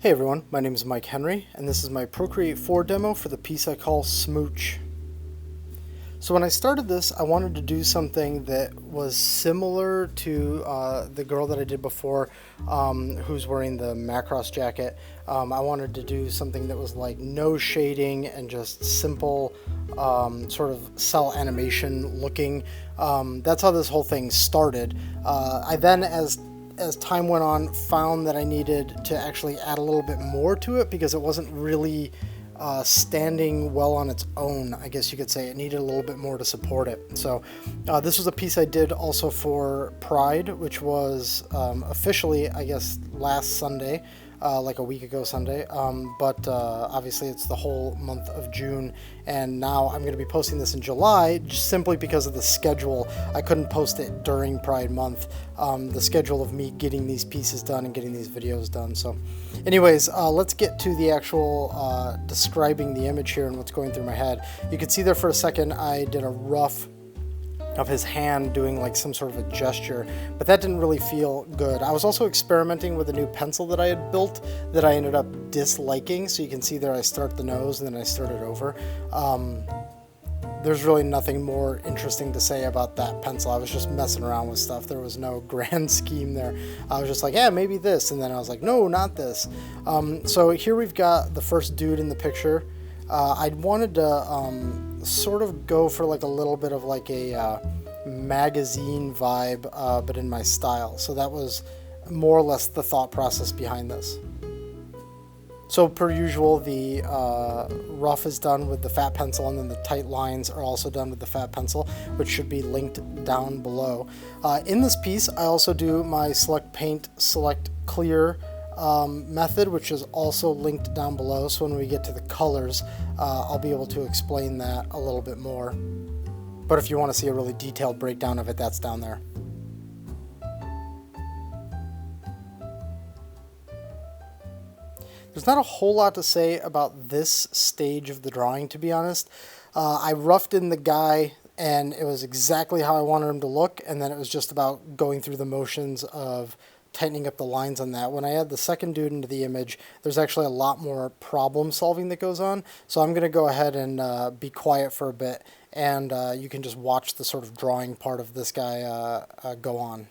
Hey everyone, my name is Mike Henry, and this is my Procreate 4 demo for the piece I call Smooch. So when I started this, I wanted to do something that was similar to the girl that I did before, who's wearing the Macross jacket. I wanted to do something that was like no shading and just simple sort of cell animation looking. That's how this whole thing started. I then, as time went on, found that I needed to actually add a little bit more to it because it wasn't really standing well on its own, I guess you could say. It needed a little bit more to support it. So this was a piece I did also for Pride, which was officially, I guess, last Sunday, like a week ago Sunday, but obviously it's the whole month of June, and now I'm going to be posting this in July just simply because of the schedule. I couldn't post it during Pride month, the schedule of me getting these pieces done and getting these videos done. So anyways, let's get to the actual describing the image here and what's going through my head. You can see there for a second I did a rough of his hand doing like some sort of a gesture, but that didn't really feel good. I was also experimenting with a new pencil that I had built that I ended up disliking. So you can see there I start the nose and then I start it over. There's really nothing more interesting to say about that pencil. I was just messing around with stuff. There was no grand scheme there. I was just like, yeah, maybe this, and then I was like, no, not this. So here we've got the first dude in the picture. I wanted to sort of go for like a little bit of like a magazine vibe, but in my style. So that was more or less the thought process behind this. So per usual, the rough is done with the fat pencil, and then the tight lines are also done with the fat pencil, which should be linked down below. In this piece, I also do my select paint, select clear method, which is also linked down below. So when we get to the colors, I'll be able to explain that a little bit more. But if you want to see a really detailed breakdown of it, that's down there. There's not a whole lot to say about this stage of the drawing, to be honest. I roughed in the guy, and it was exactly how I wanted him to look, and then it was just about going through the motions of tightening up the lines on that. When I add the second dude into the image, there's actually a lot more problem solving that goes on. So I'm going to go ahead and be quiet for a bit, and you can just watch the sort of drawing part of this guy go on.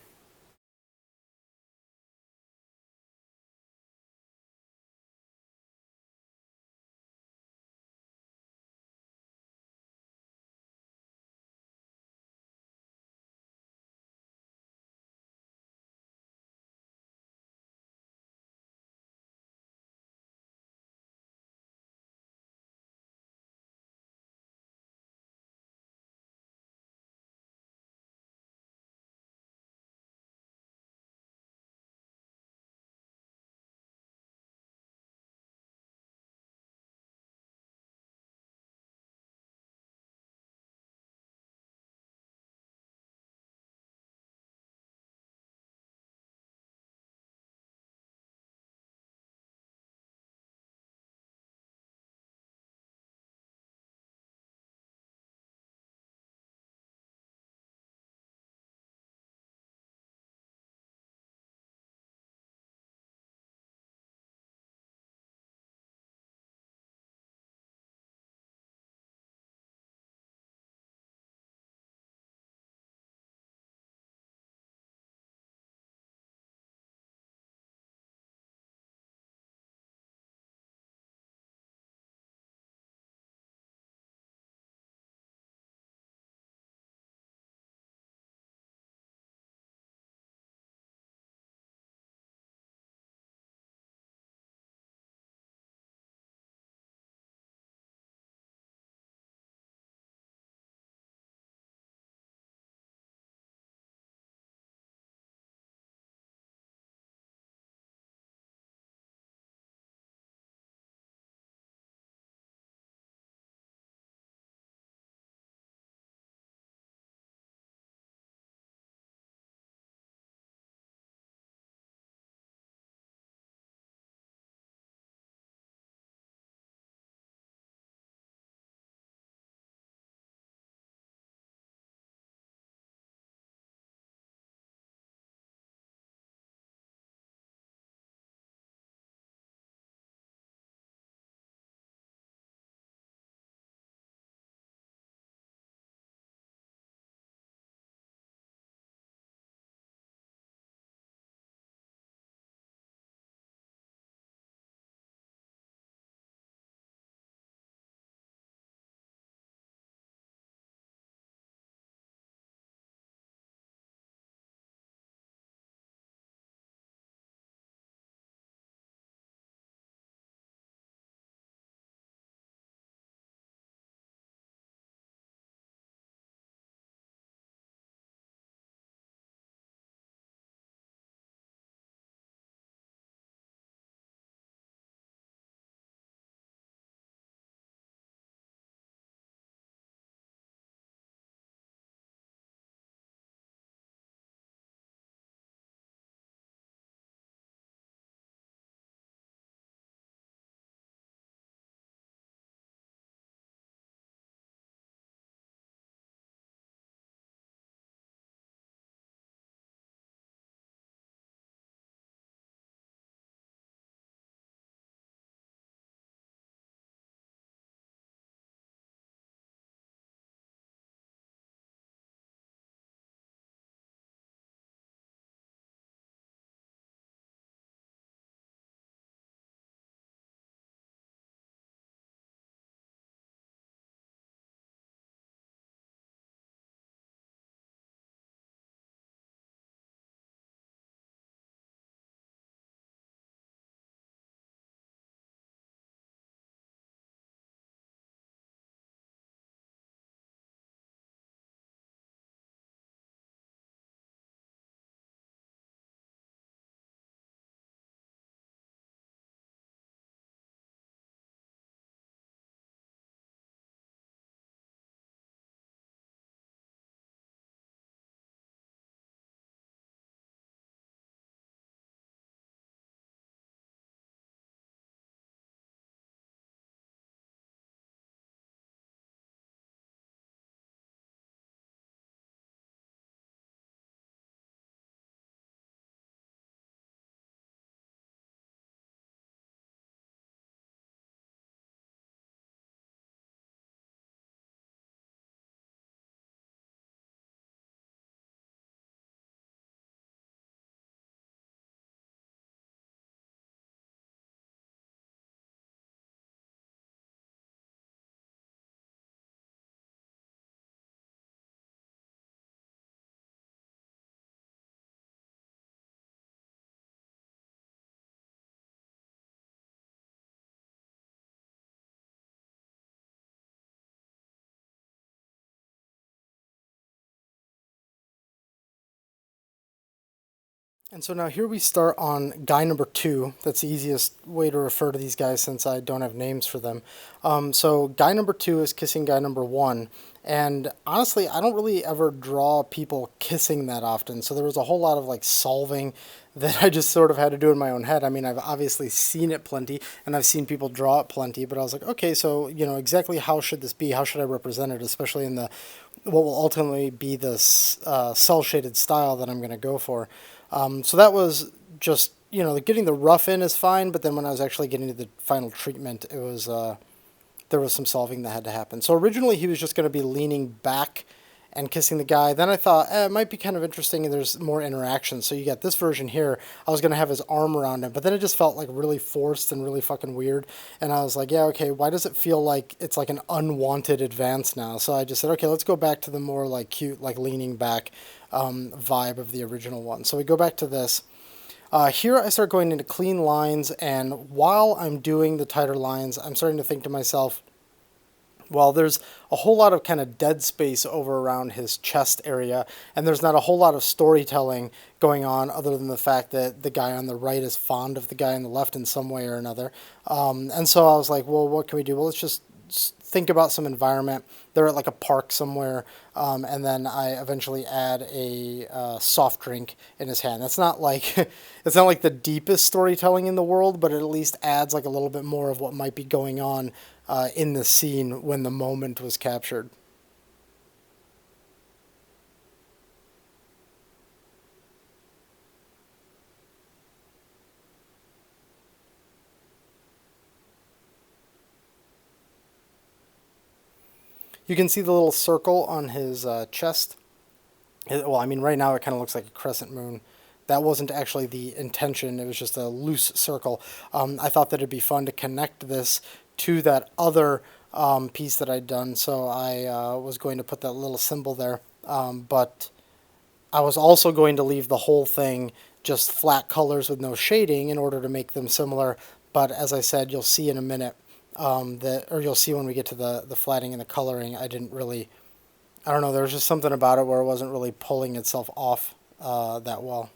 And so now here we start on guy number 2. That's the easiest way to refer to these guys since I don't have names for them. So guy number 2 is kissing guy number 1. And honestly, I don't really ever draw people kissing that often. So there was a whole lot of like solving that I just sort of had to do in my own head. I mean, I've obviously seen it plenty and I've seen people draw it plenty, but I was like, okay, so, exactly how should this be? How should I represent it? Especially in what will ultimately be this cell shaded style that I'm going to go for. So that was just, getting the rough in is fine, but then when I was actually getting to the final treatment, it was, there was some solving that had to happen. So originally he was just going to be leaning back and kissing the guy. Then I thought, it might be kind of interesting and there's more interaction. So you got this version here, I was going to have his arm around him, but then it just felt like really forced and really fucking weird. And I was like, yeah, okay, why does it feel like it's like an unwanted advance now? So I just said, okay, let's go back to the more like cute, like leaning back vibe of the original one. So we go back to this. Here I start going into clean lines, and while I'm doing the tighter lines, I'm starting to think to myself, well, there's a whole lot of kind of dead space over around his chest area, and there's not a whole lot of storytelling going on other than the fact that the guy on the right is fond of the guy on the left in some way or another. And so I was like, well, what can we do? Well, let's just think about some environment. They're at like a park somewhere, and then I eventually add a soft drink in his hand. That's not like it's not like the deepest storytelling in the world, but it at least adds like a little bit more of what might be going on in the scene when the moment was captured. You can see the little circle on his chest. Well, I mean, right now it kind of looks like a crescent moon. That wasn't actually the intention. It was just a loose circle. I thought that it'd be fun to connect this to that other piece that I'd done, so I was going to put that little symbol there. But I was also going to leave the whole thing just flat colors with no shading in order to make them similar. But as I said, you'll see in a minute or you'll see when we get to the flatting and the coloring, I didn't really, I don't know, there was just something about it where it wasn't really pulling itself off that well.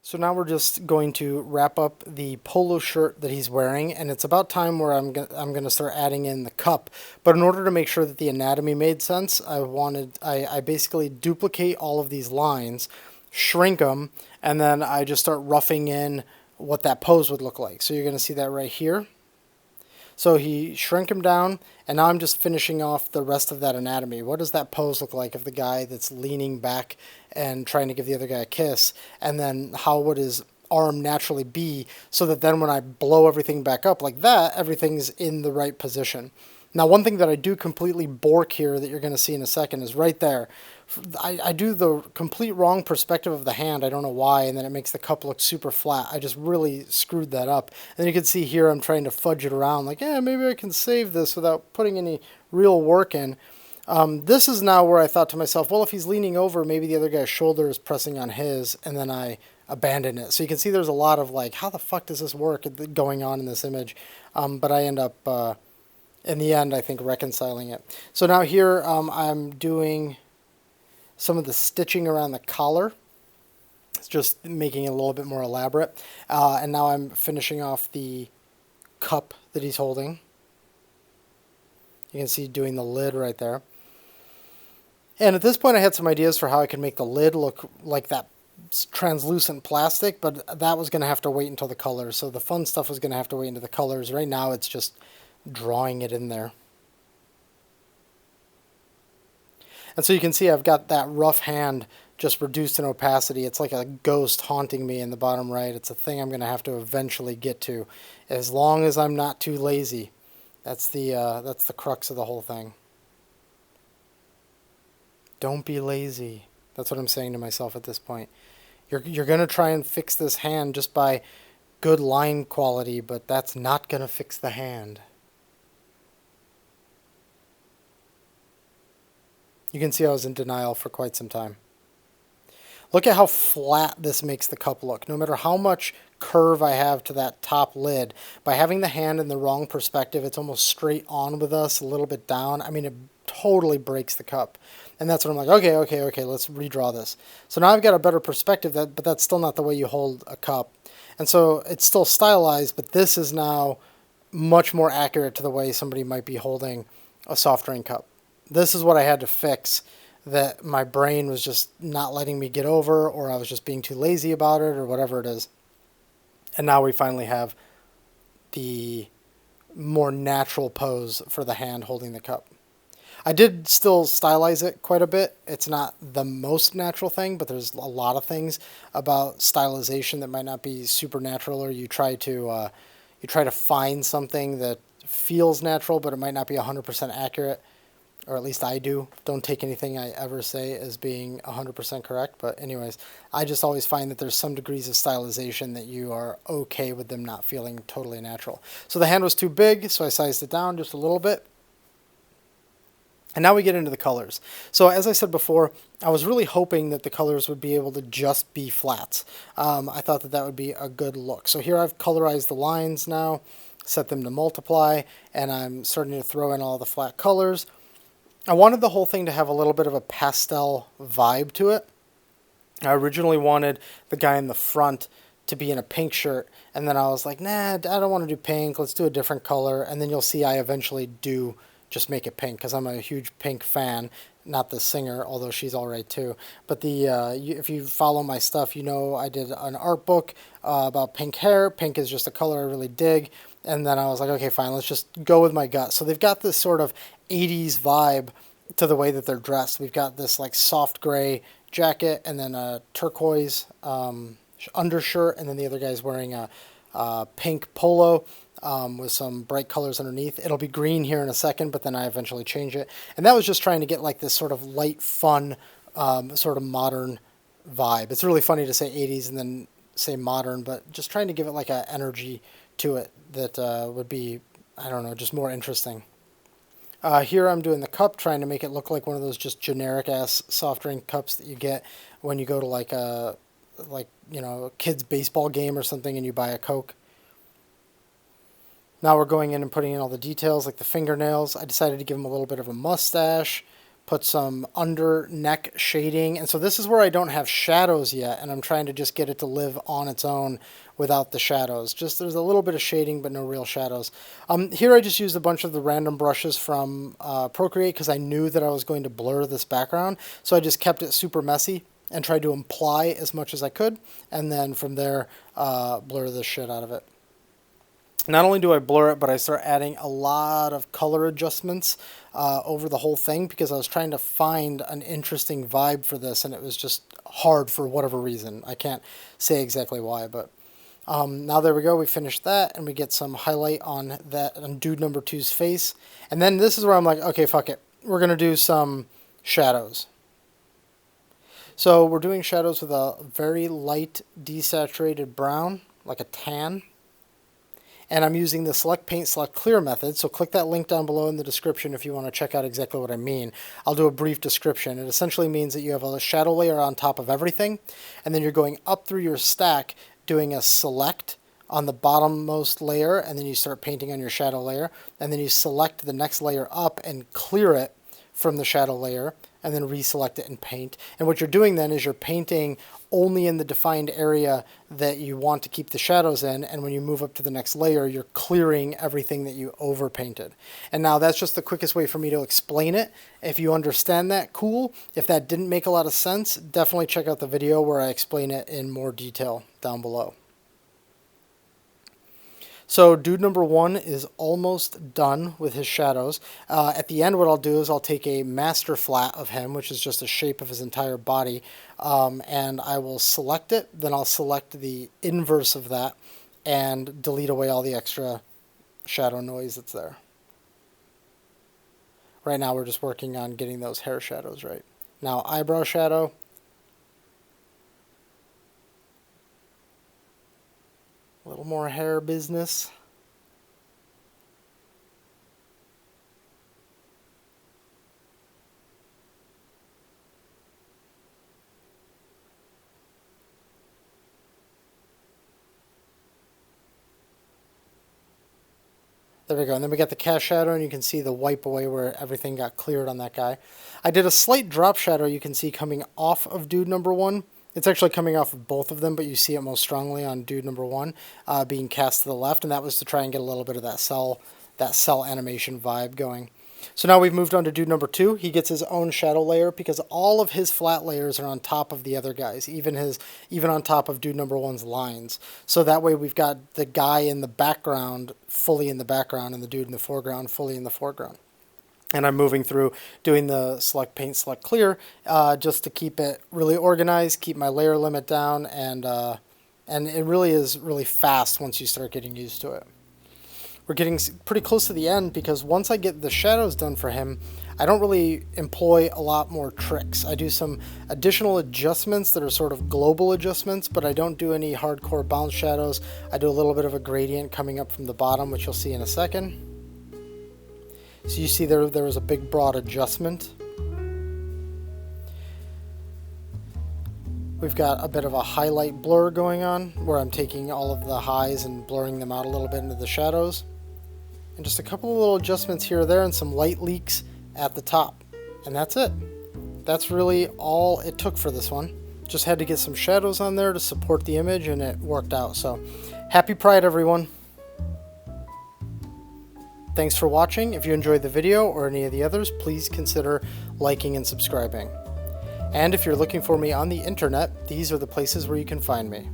So now we're just going to wrap up the polo shirt that he's wearing, and it's about time where I'm gonna start adding in the cup. But in order to make sure that the anatomy made sense, I basically duplicate all of these lines, shrink them, and then I just start roughing in what that pose would look like. So you're gonna see that right here. So he shrunk him down, and now I'm just finishing off the rest of that anatomy. What does that pose look like of the guy that's leaning back and trying to give the other guy a kiss? And then how would his arm naturally be, so that then when I blow everything back up like that, everything's in the right position. Now, one thing that I do completely bork here that you're going to see in a second is right there. I do the complete wrong perspective of the hand. I don't know why, and then it makes the cup look super flat. I just really screwed that up. And you can see here I'm trying to fudge it around like, yeah, maybe I can save this without putting any real work in. This is now where I thought to myself, well, if he's leaning over, maybe the other guy's shoulder is pressing on his, and then I abandon it. So you can see there's a lot of like, how the fuck does this work going on in this image? But I end up, in the end, I think reconciling it. So now here I'm doing some of the stitching around the collar. It's just making it a little bit more elaborate. And now I'm finishing off the cup that he's holding. You can see doing the lid right there. And at this point I had some ideas for how I could make the lid look like that translucent plastic, but that was going to have to wait until the colors. So the fun stuff was going to have to wait into the colors. Right now it's just drawing it in there. And so you can see I've got that rough hand just reduced in opacity. It's like a ghost haunting me in the bottom right. It's a thing I'm going to have to eventually get to, as long as I'm not too lazy. That's the crux of the whole thing. Don't be lazy. That's what I'm saying to myself at this point. You're going to try and fix this hand just by good line quality, but that's not going to fix the hand. You can see I was in denial for quite some time. Look at how flat this makes the cup look. No matter how much curve I have to that top lid, by having the hand in the wrong perspective, it's almost straight on with us, a little bit down. I mean, it totally breaks the cup. And that's when I'm like, okay, let's redraw this. So now I've got a better perspective, but that's still not the way you hold a cup. And so it's still stylized, but this is now much more accurate to the way somebody might be holding a soft drink cup. This is what I had to fix, that my brain was just not letting me get over, or I was just being too lazy about it, or whatever it is. And now we finally have the more natural pose for the hand holding the cup. I did still stylize it quite a bit. It's not the most natural thing, but there's a lot of things about stylization that might not be super natural, or you try to find something that feels natural, but it might not be 100% accurate. Or at least I do. Don't take anything I ever say as being 100% correct. But anyways, I just always find that there's some degrees of stylization that you are okay with them not feeling totally natural. So the hand was too big, so I sized it down just a little bit. And now we get into the colors. So as I said before, I was really hoping that the colors would be able to just be flats. I thought that that would be a good look. So here I've colorized the lines now, set them to multiply, and I'm starting to throw in all the flat colors. I wanted the whole thing to have a little bit of a pastel vibe to it. I originally wanted the guy in the front to be in a pink shirt, and then I was like, nah, I don't want to do pink, let's do a different color, and then you'll see I eventually do just make it pink, because I'm a huge Pink fan. Not the singer, although she's all right too. But if you follow my stuff, you know I did an art book about pink hair. Pink is just a color I really dig. And then I was like, okay, fine, let's just go with my gut. So they've got this sort of 80s vibe to the way that they're dressed. We've got this like soft gray jacket, and then a turquoise undershirt, and then the other guy's wearing a pink polo with some bright colors underneath. It'll be green here in a second, but then I eventually change it. And that was just trying to get like this sort of light, fun, sort of modern vibe. It's really funny to say 80s and then say modern, but just trying to give it like an energy to it that would be, I don't know, just more interesting. Here I'm doing the cup, trying to make it look like one of those just generic ass soft drink cups that you get when you go to like a kid's baseball game or something and you buy a Coke. Now we're going in and putting in all the details, like the fingernails. I decided to give him a little bit of a mustache, put some under neck shading. And so this is where I don't have shadows yet, and I'm trying to just get it to live on its own without the shadows. Just there's a little bit of shading, but no real shadows. Here I just used a bunch of the random brushes from Procreate because I knew that I was going to blur this background. So I just kept it super messy and tried to imply as much as I could, and then from there blur the shit out of it. not only do I blur it, but I start adding a lot of color adjustments over the whole thing because I was trying to find an interesting vibe for this, and it was just hard for whatever reason. I can't say exactly why, but now there we go. We finished that, and we get some highlight on that on dude number two's face. And then this is where I'm like, okay, fuck it. We're going to do some shadows. So we're doing shadows with a very light desaturated brown, like a tan. And I'm using the Select Paint, Select Clear method, so click that link down below in the description if you want to check out exactly what I mean. I'll do a brief description. It essentially means that you have a shadow layer on top of everything, and then you're going up through your stack, doing a select on the bottommost layer, and then you start painting on your shadow layer, and then you select the next layer up and clear it from the shadow layer, and then reselect it and paint. And what you're doing then is you're painting only in the defined area that you want to keep the shadows in, and when you move up to the next layer, you're clearing everything that you overpainted. And now that's just the quickest way for me to explain it. If you understand that, cool. If that didn't make a lot of sense, definitely check out the video where I explain it in more detail down below. So dude number one is almost done with his shadows. At the end, what I'll do is I'll take a master flat of him, which is just a shape of his entire body, and I will select it. Then I'll select the inverse of that and delete away all the extra shadow noise that's there. Right now we're just working on getting those hair shadows right. Now eyebrow shadow. A little more hair business. There we go. And then we got the cast shadow, and you can see the wipe away where everything got cleared on that guy. I did a slight drop shadow you can see coming off of dude number one. It's actually coming off of both of them, but you see it most strongly on dude number one being cast to the left, and that was to try and get a little bit of that cell animation vibe going. So now we've moved on to dude number two. He gets his own shadow layer because all of his flat layers are on top of the other guys, even on top of dude number one's lines. So that way we've got the guy in the background fully in the background and the dude in the foreground fully in the foreground. And I'm moving through doing the Select Paint, Select Clear just to keep it really organized, keep my layer limit down, and it really is really fast once you start getting used to it. We're getting pretty close to the end because once I get the shadows done for him, I don't really employ a lot more tricks. I do some additional adjustments that are sort of global adjustments, but I don't do any hardcore bounce shadows. I do a little bit of a gradient coming up from the bottom, which you'll see in a second. So you see there was a big broad adjustment. We've got a bit of a highlight blur going on where I'm taking all of the highs and blurring them out a little bit into the shadows. And just a couple of little adjustments here or there and some light leaks at the top. And that's it. That's really all it took for this one. Just had to get some shadows on there to support the image, and it worked out. So happy Pride, everyone. Thanks for watching. If you enjoyed the video or any of the others, please consider liking and subscribing. And if you're looking for me on the internet, these are the places where you can find me.